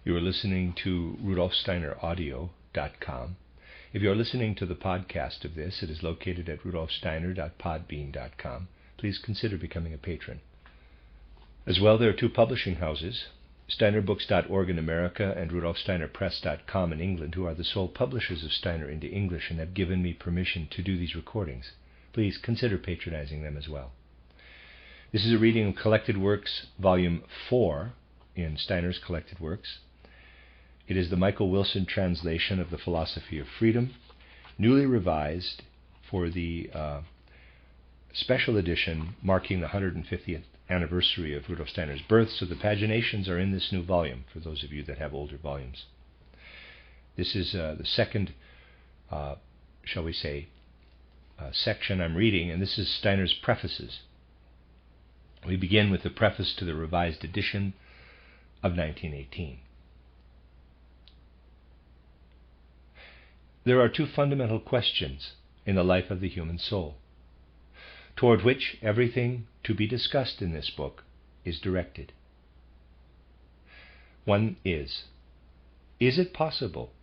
You are listening to RudolfSteinerAudio.com. If you are listening to the podcast of this, it is located at RudolfSteiner.podbean.com. Please consider becoming a patron. As well, there are two publishing houses, SteinerBooks.org in America and RudolfSteinerPress.com in England, who are the sole publishers of Steiner into English and have given me permission to do these recordings. Please consider patronizing them as well. This is a reading of Collected Works, Volume 4 in Steiner's Collected Works. It is the Michael Wilson translation of The Philosophy of Freedom, newly revised for the special edition marking the 150th anniversary of Rudolf Steiner's birth, so the paginations are in this new volume for those of you that have older volumes. This is the second, section I'm reading, and this is Steiner's Prefaces. We begin with the preface to the revised edition of 1918. There are two fundamental questions in the life of the human soul, toward which everything to be discussed in this book is directed. One is it possible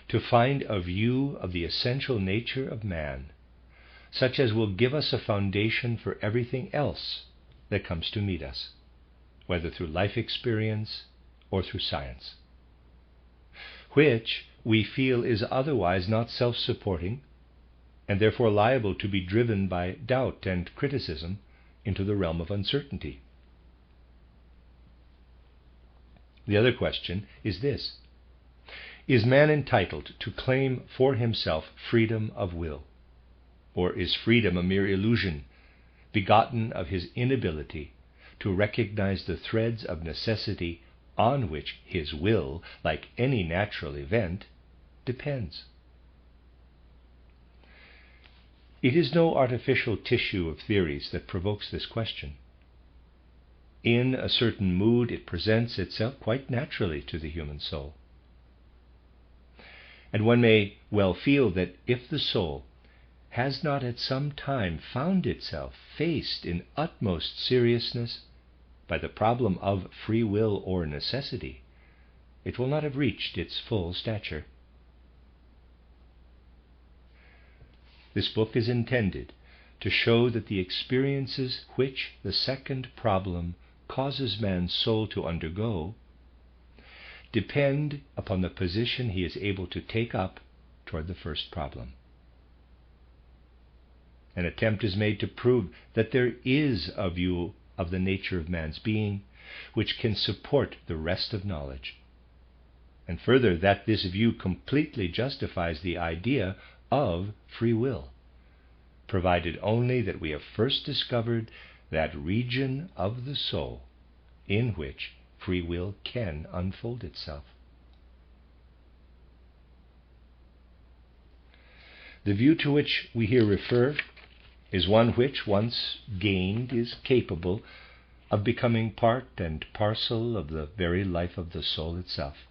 to find a view of the essential nature of man, such as will give us a foundation for everything else that comes to meet us, whether through life experience or through science, which we feel is otherwise not self-supporting and therefore liable to be driven by doubt and criticism into the realm of uncertainty? The other question is this: is man entitled to claim for himself freedom of will, or is freedom a mere illusion begotten of his inability to recognize the threads of necessity on which his will, like any natural event, depends? It is no artificial tissue of theories that provokes this question. In a certain mood, it presents itself quite naturally to the human soul. And one may well feel that if the soul has not at some time found itself faced in utmost seriousness by the problem of free will or necessity, it will not have reached its full stature. This book is intended to show that the experiences which the second problem causes man's soul to undergo depend upon the position he is able to take up toward the first problem. An attempt is made to prove that there is a view of the nature of man's being which can support the rest of knowledge, and further, that this view completely justifies the idea of free will, provided only that we have first discovered that region of the soul in which free will can unfold itself. The view to which we here refer is one which, once gained, is capable of becoming part and parcel of the very life of the soul itself.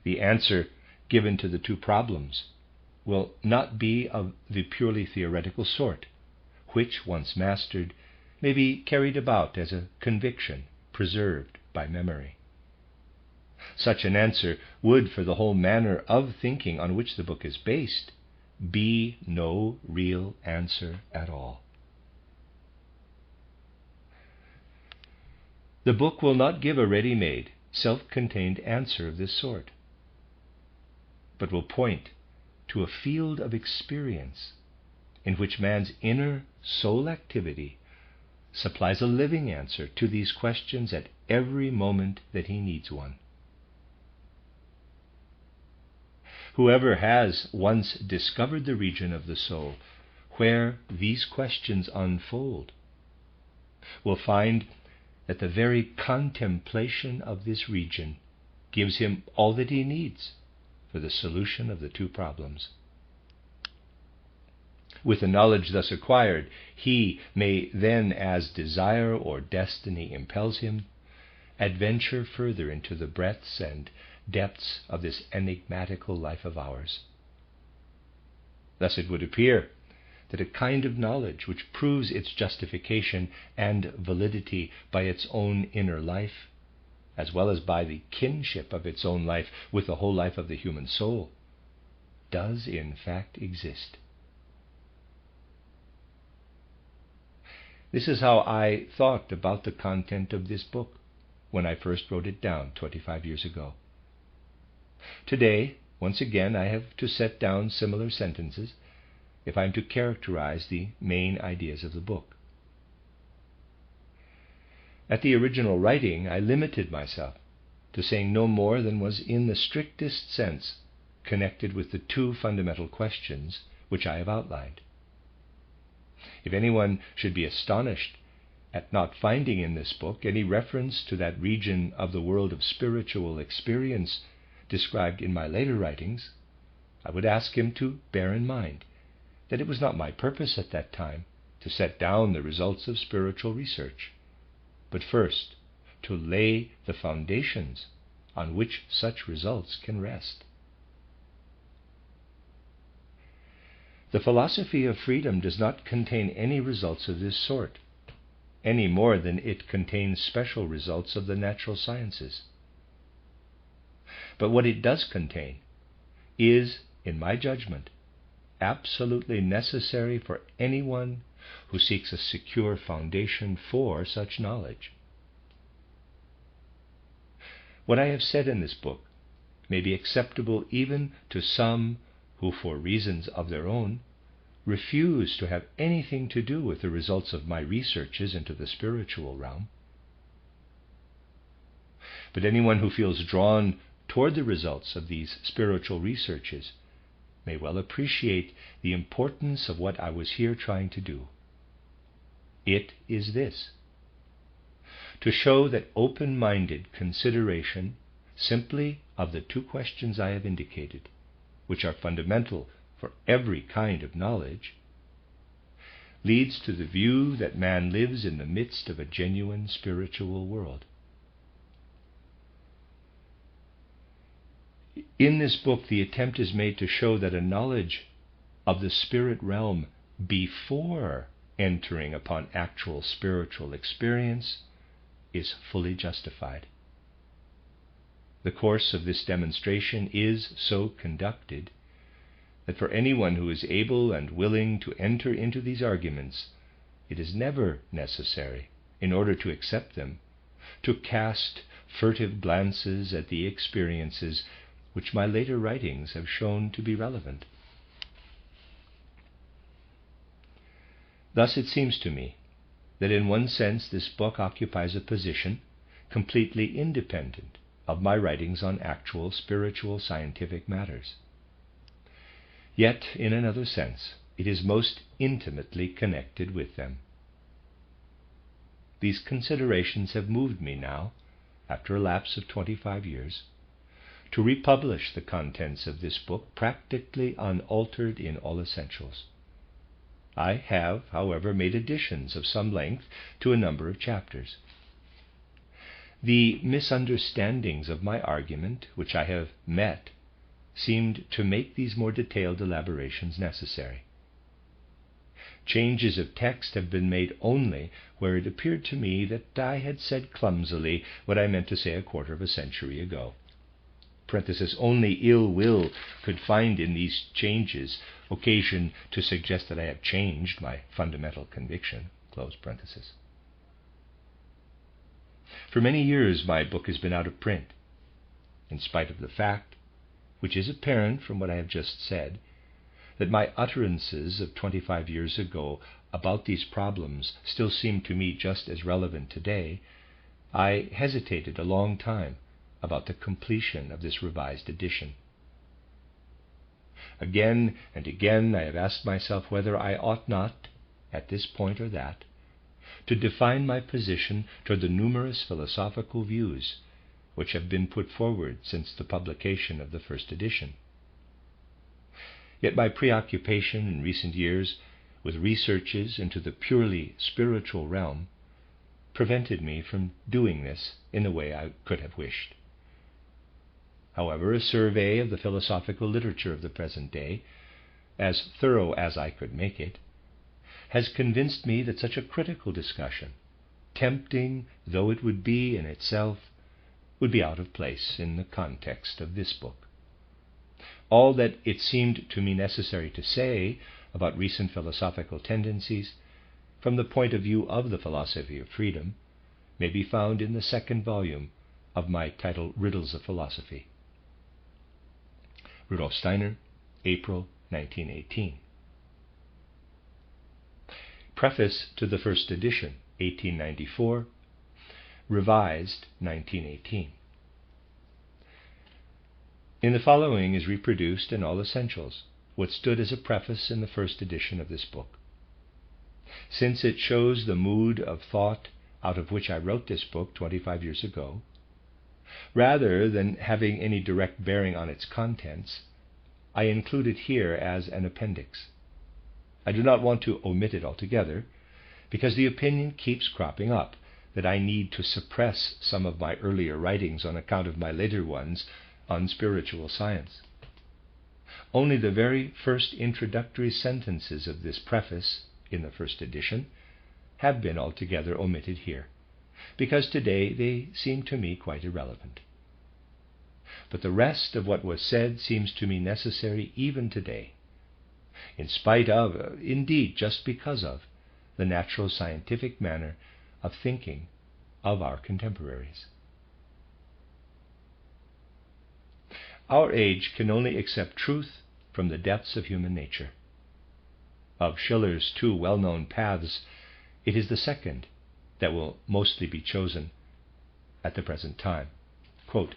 The answer given to the two problems will not be of the purely theoretical sort, which, once mastered, may be carried about as a conviction preserved by memory. Such an answer would, for the whole manner of thinking on which the book is based, be no real answer at all. The book will not give a ready-made, self-contained answer of this sort, but will point to a field of experience in which man's inner soul activity supplies a living answer to these questions at every moment that he needs one. Whoever has once discovered the region of the soul where these questions unfold will find that the very contemplation of this region gives him all that he needs for the solution of the two problems. With the knowledge thus acquired, he may then, as desire or destiny impels him, adventure further into the breadths and depths of this enigmatical life of ours. Thus it would appear that a kind of knowledge which proves its justification and validity by its own inner life as well as by the kinship of its own life with the whole life of the human soul, does in fact exist. This is how I thought about the content of this book when I first wrote it down 25 years ago. Today, once again, I have to set down similar sentences if I'm to characterize the main ideas of the book. At the original writing, I limited myself to saying no more than was in the strictest sense connected with the two fundamental questions which I have outlined. If anyone should be astonished at not finding in this book any reference to that region of the world of spiritual experience described in my later writings, I would ask him to bear in mind that it was not my purpose at that time to set down the results of spiritual research, but first to lay the foundations on which such results can rest. The philosophy of freedom does not contain any results of this sort, any more than it contains special results of the natural sciences. But what it does contain is, in my judgment, absolutely necessary for anyone who seeks a secure foundation for such knowledge. What I have said in this book may be acceptable even to some who, for reasons of their own, refuse to have anything to do with the results of my researches into the spiritual realm. But anyone who feels drawn toward the results of these spiritual researches may well appreciate the importance of what I was here trying to do. It is this: to show that open-minded consideration simply of the two questions I have indicated, which are fundamental for every kind of knowledge, leads to the view that man lives in the midst of a genuine spiritual world. In this book, the attempt is made to show that a knowledge of the spirit realm before entering upon actual spiritual experience is fully justified. The course of this demonstration is so conducted that for anyone who is able and willing to enter into these arguments, it is never necessary, in order to accept them, to cast furtive glances at the experiences which my later writings have shown to be relevant. Thus it seems to me that in one sense this book occupies a position completely independent of my writings on actual spiritual scientific matters. Yet, in another sense, it is most intimately connected with them. These considerations have moved me now, after a lapse of 25 years, to republish the contents of this book practically unaltered in all essentials. I have, however, made additions of some length to a number of chapters. The misunderstandings of my argument which I have met seemed to make these more detailed elaborations necessary. Changes of text have been made only where it appeared to me that I had said clumsily what I meant to say a quarter of a century ago. Parenthesis, only ill will could find in these changes occasion to suggest that I have changed my fundamental conviction. Close parenthesis. For many years my book has been out of print, in spite of the fact, which is apparent from what I have just said, that my utterances of 25 years ago about these problems still seem to me just as relevant today. I hesitated a long time about the completion of this revised edition. Again and again I have asked myself whether I ought not, at this point or that, to define my position toward the numerous philosophical views which have been put forward since the publication of the first edition. Yet my preoccupation in recent years with researches into the purely spiritual realm prevented me from doing this in the way I could have wished. However, a survey of the philosophical literature of the present day, as thorough as I could make it, has convinced me that such a critical discussion, tempting though it would be in itself, would be out of place in the context of this book. All that it seemed to me necessary to say about recent philosophical tendencies, from the point of view of the philosophy of freedom, may be found in the second volume of my title, Riddles of Philosophy. Rudolf Steiner, April 1918. Preface to the first edition, 1894, revised 1918. In the following is reproduced in all essentials what stood as a preface in the first edition of this book. Since it shows the mood of thought out of which I wrote this book 25 years ago, rather than having any direct bearing on its contents, I include it here as an appendix. I do not want to omit it altogether, because the opinion keeps cropping up that I need to suppress some of my earlier writings on account of my later ones on spiritual science. Only the very first introductory sentences of this preface in the first edition have been altogether omitted here, because today they seem to me quite irrelevant. But the rest of what was said seems to me necessary even today, in spite of, indeed just because of, the natural scientific manner of thinking of our contemporaries. Our age can only accept truth from the depths of human nature. Of Schiller's two well-known paths, it is the second that will mostly be chosen at the present time. Quote,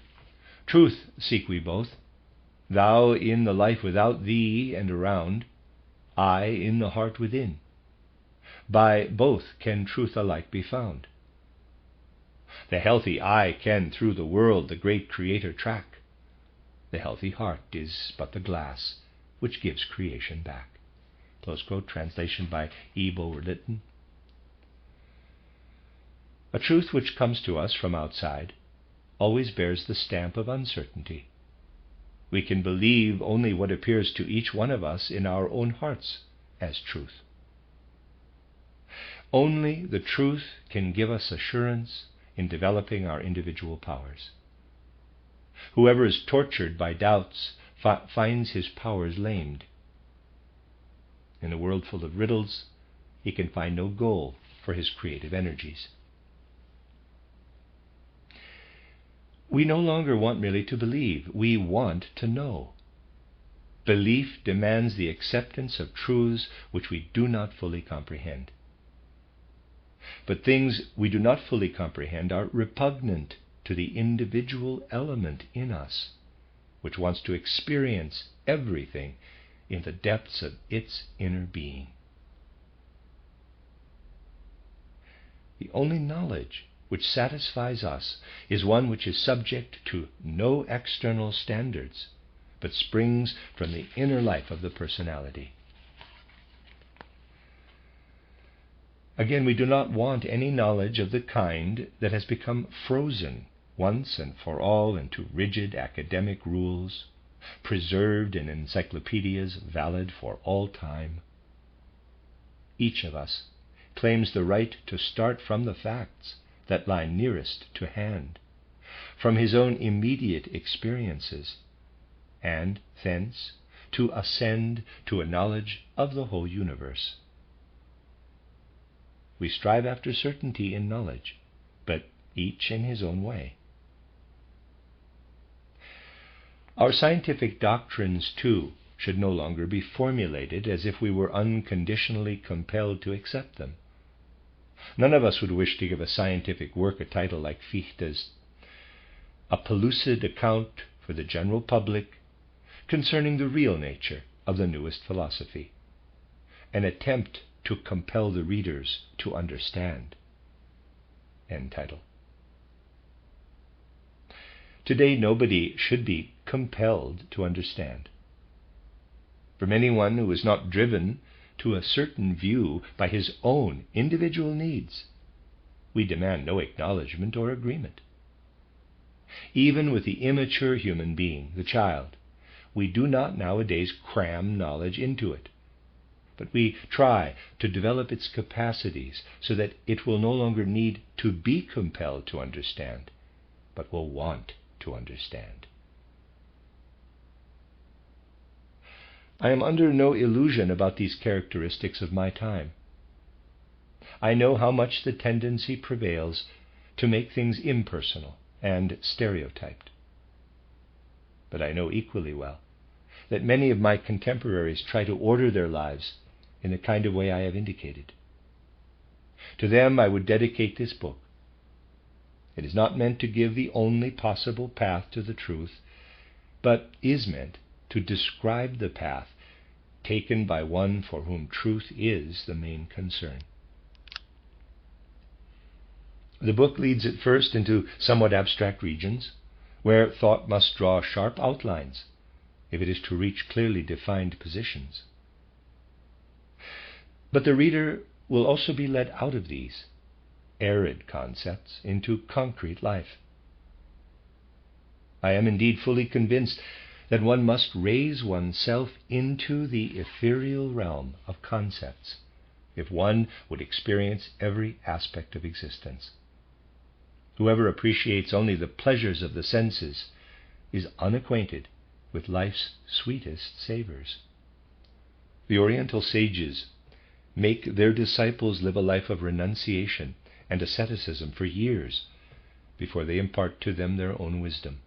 "Truth seek we both, thou in the life without thee and around, I in the heart within. By both can truth alike be found. The healthy eye can through the world the great Creator track. The healthy heart is but the glass which gives creation back." Close quote, translation by E. Bulwer-Lytton. A truth which comes to us from outside always bears the stamp of uncertainty. We can believe only what appears to each one of us in our own hearts as truth. Only the truth can give us assurance in developing our individual powers. Whoever is tortured by doubts finds his powers lamed. In a world full of riddles, he can find no goal for his creative energies. We no longer want merely to believe, we want to know. Belief demands the acceptance of truths which we do not fully comprehend. But things we do not fully comprehend are repugnant to the individual element in us, which wants to experience everything in the depths of its inner being. The only knowledge which satisfies us is one which is subject to no external standards, but springs from the inner life of the personality. Again, we do not want any knowledge of the kind that has become frozen once and for all into rigid academic rules, preserved in encyclopedias valid for all time. Each of us claims the right to start from the facts that lie nearest to hand, from his own immediate experiences, and thence to ascend to a knowledge of the whole universe. We strive after certainty in knowledge, but each in his own way. Our scientific doctrines, too, should no longer be formulated as if we were unconditionally compelled to accept them. None of us would wish to give a scientific work a title like Fichte's, "A pellucid account for the general public concerning the real nature of the newest philosophy, an attempt to compel the readers to understand." End title. Today, nobody should be compelled to understand. From anyone who is not driven to a certain view by his own individual needs, we demand no acknowledgement or agreement. Even with the immature human being, the child, we do not nowadays cram knowledge into it, but we try to develop its capacities so that it will no longer need to be compelled to understand, but will want to understand. I am under no illusion about these characteristics of my time. I know how much the tendency prevails to make things impersonal and stereotyped. But I know equally well that many of my contemporaries try to order their lives in the kind of way I have indicated. To them I would dedicate this book. It is not meant to give the only possible path to the truth, but is meant to describe the path taken by one for whom truth is the main concern. The book leads at first into somewhat abstract regions, where thought must draw sharp outlines if it is to reach clearly defined positions. But the reader will also be led out of these arid concepts into concrete life. I am indeed fully convinced that one must raise oneself into the ethereal realm of concepts if one would experience every aspect of existence. Whoever appreciates only the pleasures of the senses is unacquainted with life's sweetest savors. The Oriental sages make their disciples live a life of renunciation and asceticism for years before they impart to them their own wisdom.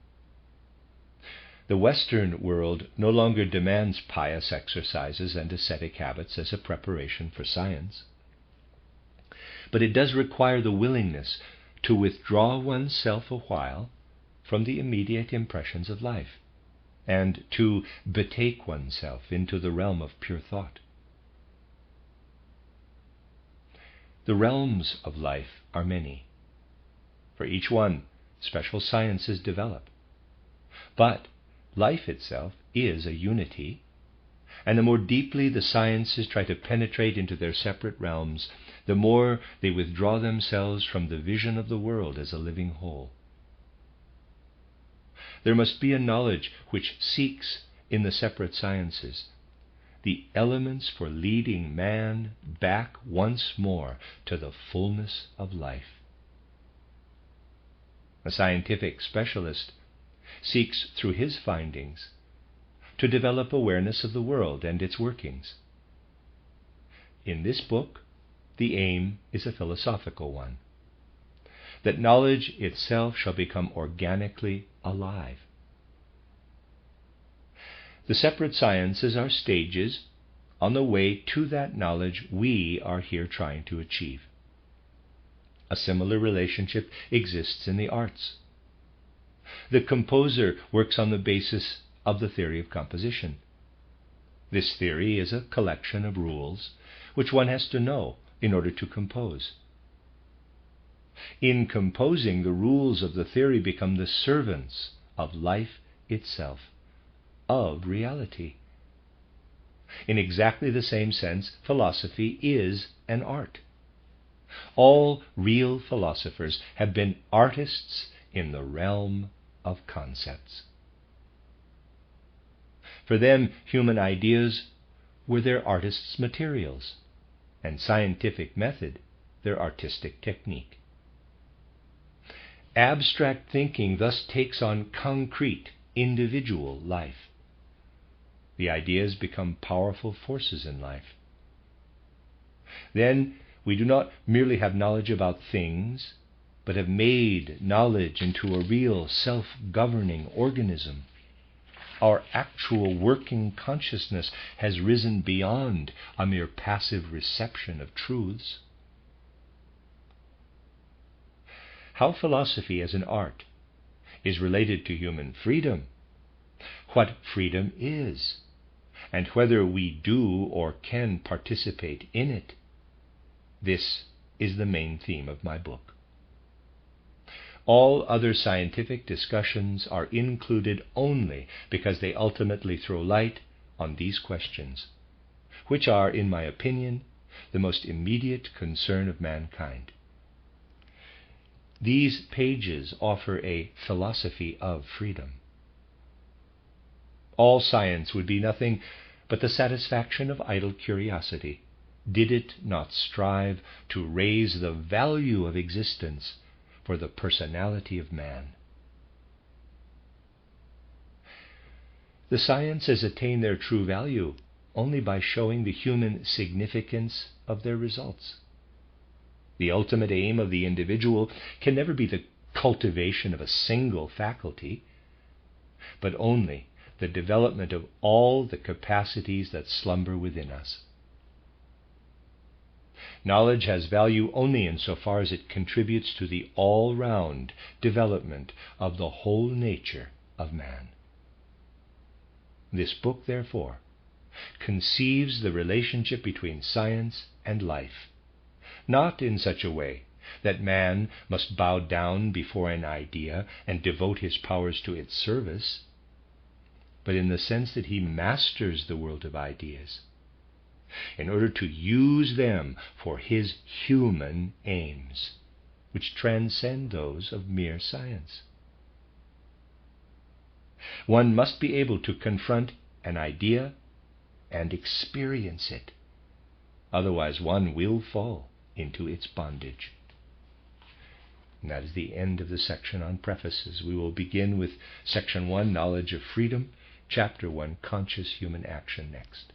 The Western world no longer demands pious exercises and ascetic habits as a preparation for science, but it does require the willingness to withdraw oneself a while from the immediate impressions of life and to betake oneself into the realm of pure thought. The realms of life are many. For each one, special sciences develop. But life itself is a unity, and the more deeply the sciences try to penetrate into their separate realms, the more they withdraw themselves from the vision of the world as a living whole. There must be a knowledge which seeks in the separate sciences the elements for leading man back once more to the fullness of life. A scientific specialist seeks through his findings to develop awareness of the world and its workings. In this book, the aim is a philosophical one, that knowledge itself shall become organically alive. The separate sciences are stages on the way to that knowledge we are here trying to achieve. A similar relationship exists in the arts. The composer works on the basis of the theory of composition. This theory is a collection of rules which one has to know in order to compose. In composing, the rules of the theory become the servants of life itself, of reality. In exactly the same sense, philosophy is an art. All real philosophers have been artists in the realm of concepts. For them, human ideas were their artists' materials, and scientific method their artistic technique. Abstract thinking thus takes on concrete, individual life. The ideas become powerful forces in life. Then we do not merely have knowledge about things, but have made knowledge into a real self-governing organism. Our actual working consciousness has risen beyond a mere passive reception of truths. How philosophy as an art is related to human freedom, what freedom is, and whether we do or can participate in it, this is the main theme of my book. All other scientific discussions are included only because they ultimately throw light on these questions, which are, in my opinion, the most immediate concern of mankind. These pages offer a philosophy of freedom. All science would be nothing but the satisfaction of idle curiosity, did it not strive to raise the value of existence for the personality of man. The sciences attain their true value only by showing the human significance of their results. The ultimate aim of the individual can never be the cultivation of a single faculty, but only the development of all the capacities that slumber within us. Knowledge has value only insofar as it contributes to the all-round development of the whole nature of man. This book, therefore, conceives the relationship between science and life, not in such a way that man must bow down before an idea and devote his powers to its service, but in the sense that he masters the world of ideas in order to use them for his human aims, which transcend those of mere science. One must be able to confront an idea and experience it. Otherwise, one will fall into its bondage. And that is the end of the section on prefaces. We will begin with section 1, Knowledge of Freedom, chapter 1, Conscious Human Action, next.